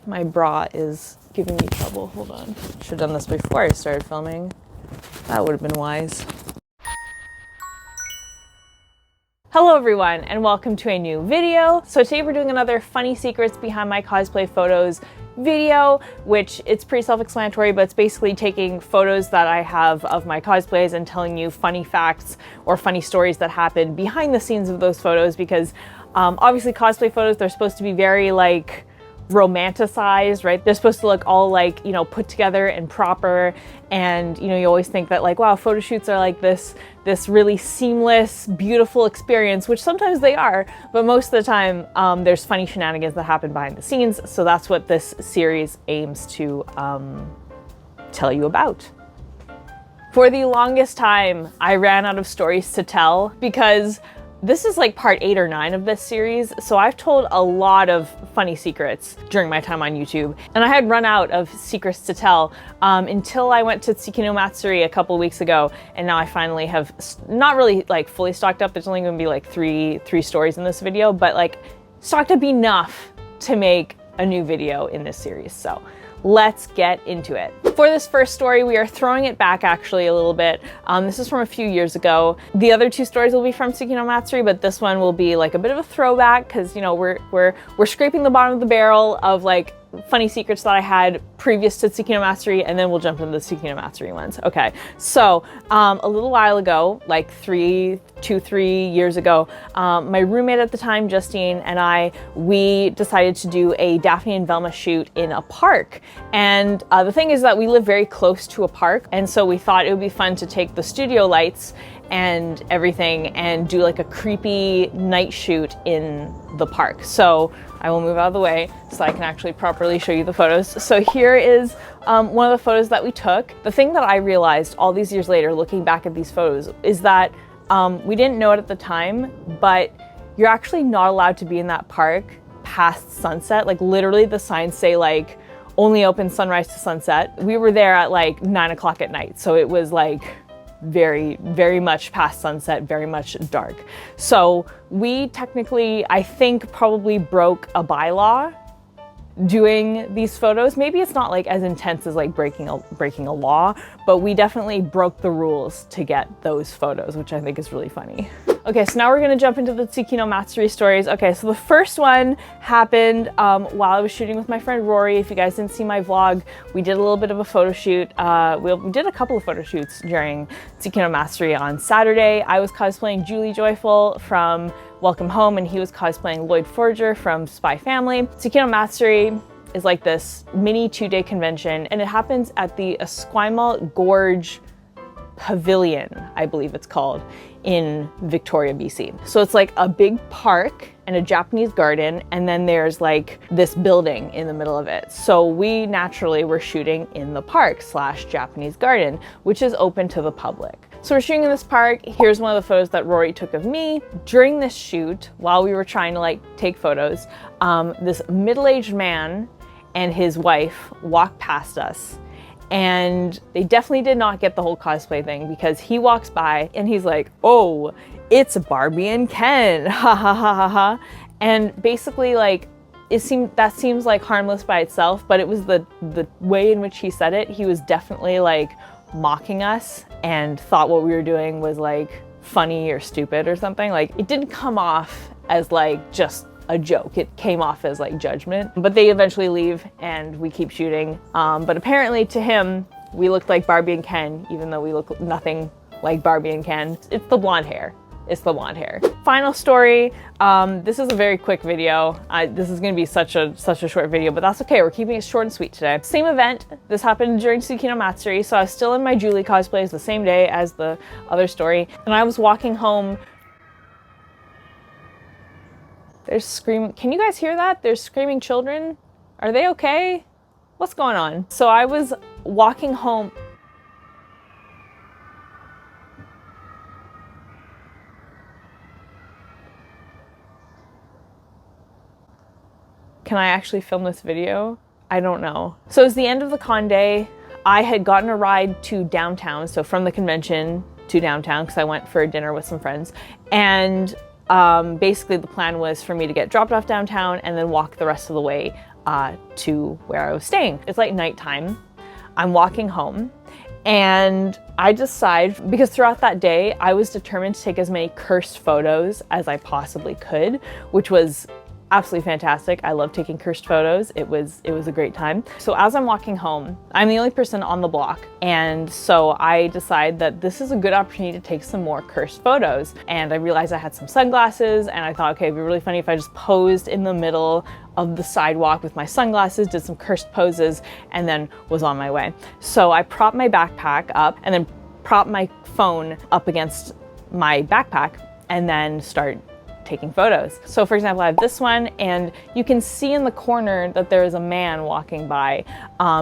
My bra is giving me trouble. Hold on. Should have done this before I started filming. That would have been wise. Hello everyone, and welcome to a new video. So today we're doing another funny secrets behind my cosplay photos video, which it's pretty self-explanatory, but it's basically taking photos that I have of my cosplays and telling you funny facts or funny stories that happen behind the scenes of those photos, because obviously cosplay photos, they're supposed to be very like romanticized, right? They're supposed to look all like, you know, put together and proper, and you know, you always think that like, wow, photo shoots are like this really seamless, beautiful experience, which sometimes they are, but most of the time there's funny shenanigans that happen behind the scenes. So that's what this series aims to tell you about. For the longest time, I ran out of stories to tell, because this is like part 8 or 9 of this series, so I've told a lot of funny secrets during my time on YouTube, and I had run out of secrets to tell until I went to Tsukino Matsuri a couple weeks ago, and now I finally have not really like fully stocked up. There's only gonna be like three stories in this video, but like stocked up enough to make a new video in this series. So let's get into it. For this first story, we are throwing it back actually a little bit. This is from a few years ago. The other 2 stories will be from Tsukino Matsuri, but this one will be like a bit of a throwback, because you know, we're scraping the bottom of the barrel of like funny secrets that I had previous to Tsukino Matsuri, and then we'll jump into the Tsukino Matsuri ones. Okay, so a little while ago, like 3 years ago, my roommate at the time, Justine, and we decided to do a Daphne and Velma shoot in a park. And the thing is that we live very close to a park, and so we thought it would be fun to take the studio lights and everything and do like a creepy night shoot in the park. So I will move out of the way so I can actually properly show you the photos. So here is one of the photos that we took. The thing that I realized all these years later, looking back at these photos, is that we didn't know it at the time, but you're actually not allowed to be in that park past sunset. Like literally the signs say like only open sunrise to sunset. We were there at like 9 o'clock at night, so it was like very, very much past sunset, very much dark. So we technically, I think, probably broke a bylaw doing these photos. Maybe it's not like as intense as like breaking a law, but we definitely broke the rules to get those photos, which I think is really funny. Okay, so now we're gonna jump into the Tsukino Matsuri stories. Okay, so the first one happened while I was shooting with my friend Rory. If you guys didn't see my vlog, we did a little bit of a photo shoot. We did a couple of photo shoots during Tsukino Matsuri on Saturday. I was cosplaying Julie Joyful from Welcome Home, and he was cosplaying Lloyd Forger from Spy Family. Tsukino Matsuri is like this mini 2-day convention, and it happens at the Esquimalt Gorge Pavilion, I believe it's called, in Victoria, BC. So it's like a big park and a Japanese garden, and then there's like this building in the middle of it. So we naturally were shooting in the park / Japanese garden, which is open to the public. So we're shooting in this park. Here's one of the photos that Rory took of me. During this shoot, while we were trying to like take photos, this middle-aged man and his wife walked past us. And they definitely did not get the whole cosplay thing, because he walks by and he's like, "Oh, it's Barbie and Ken, ha ha ha ha ha." And basically like, that seems like harmless by itself, but it was the way in which he said it. He was definitely like mocking us and thought what we were doing was like funny or stupid or something. Like it didn't come off as like just a joke. It came off as like judgment, but they eventually leave and we keep shooting. But apparently to him, we looked like Barbie and Ken, even though we look nothing like Barbie and Ken. It's the blonde hair. It's the blonde hair. Final story. This is a very quick video. This is gonna be such a short video, but that's okay. We're keeping it short and sweet today. Same event. This happened during Tsukino Matsuri, so I was still in my Julie cosplays the same day as the other story, and I was walking home. There's screaming. Can you guys hear that? There's screaming children. Are they okay? What's going on? So I was walking home. Can I actually film this video? I don't know. So it was the end of the con day. I had gotten a ride to downtown, so from the convention to downtown, because I went for dinner with some friends. And basically the plan was for me to get dropped off downtown and then walk the rest of the way to where I was staying. It's like nighttime. I'm walking home and I decide, because throughout that day, I was determined to take as many cursed photos as I possibly could, which was absolutely fantastic. I love taking cursed photos. It was a great time. So as I'm walking home, I'm the only person on the block. And so I decide that this is a good opportunity to take some more cursed photos. And I realized I had some sunglasses and I thought, okay, it'd be really funny if I just posed in the middle of the sidewalk with my sunglasses, did some cursed poses, and then was on my way. So I propped my backpack up and then propped my phone up against my backpack and then start taking photos. So for example, I have this one and you can see in the corner that there is a man walking by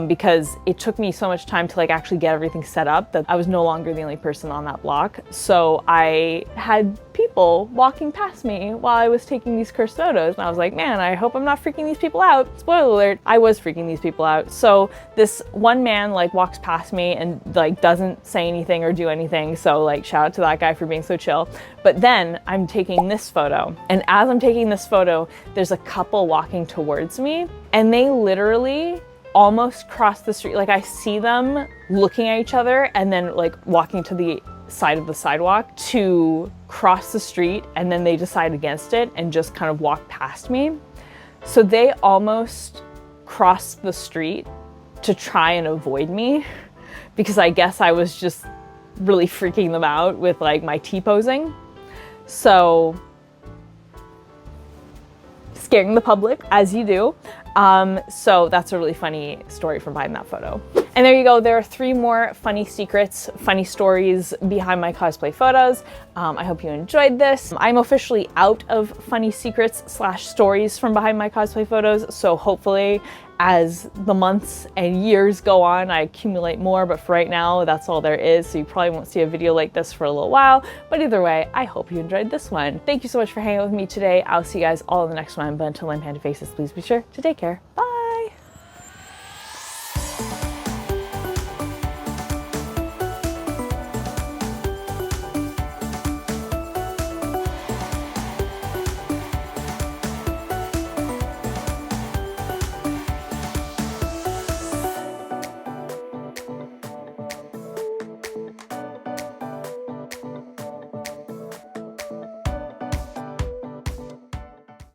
because it took me so much time to like actually get everything set up that I was no longer the only person on that block. So I had people walking past me while I was taking these cursed photos and I was like, man, I hope I'm not freaking these people out. Spoiler alert, I was freaking these people out. So this one man like walks past me and like doesn't say anything or do anything. So like shout out to that guy for being so chill. But then I'm taking this photo, and as I'm taking this photo, there's a couple walking towards me and they literally almost cross the street. Like I see them looking at each other and then like walking to the side of the sidewalk to cross the street, and then they decide against it and just kind of walk past me. So they almost crossed the street to try and avoid me because I guess I was just really freaking them out with like my T-posing. So scaring the public, as you do. So that's a really funny story from behind that photo. And there you go. There are 3 more funny secrets, funny stories behind my cosplay photos. I hope you enjoyed this. I'm officially out of funny secrets / stories from behind my cosplay photos. So hopefully as the months and years go on, I accumulate more, but for right now, that's all there is. So you probably won't see a video like this for a little while, but either way, I hope you enjoyed this one. Thank you so much for hanging out with me today. I'll see you guys all in the next one, but until then, Panda Faces, please be sure to take care. Bye.